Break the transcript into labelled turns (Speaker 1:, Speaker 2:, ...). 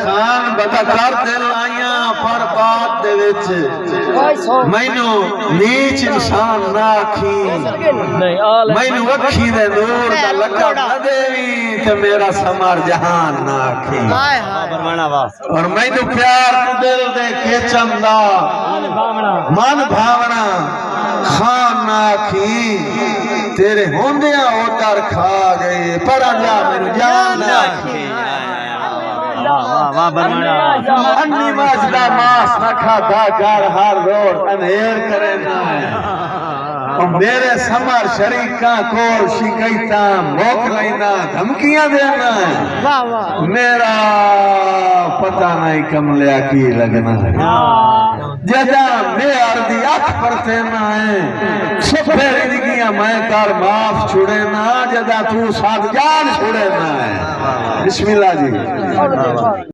Speaker 1: खान बता कर दिल आया पर बात दे विच मैनू नीच इंसान ना आखी मैनू अखी दे नूर दा लकब ना देवी ते मेरा समर जहान ना आखी और मैनू प्यार दिल दे के चंदा मन भावना खान ना आखी तेरे होंदिया ओ डर खा गए पर जा मैनू जान ना आखी अन्नी मजदा मास न खाता कर हर रोज अनहेर करे ना मेरे समर शरीका को शिकायत मोक लेना धमकियां देना मेरा पता नहीं कमलिया की लगना है जदा मेर दी अख पर तेना है सुफे जिंदगियां मैं कर माफ छुड़े ना जदा तू साथ जान छुड़े ना है बिस्मिल्लाह जी।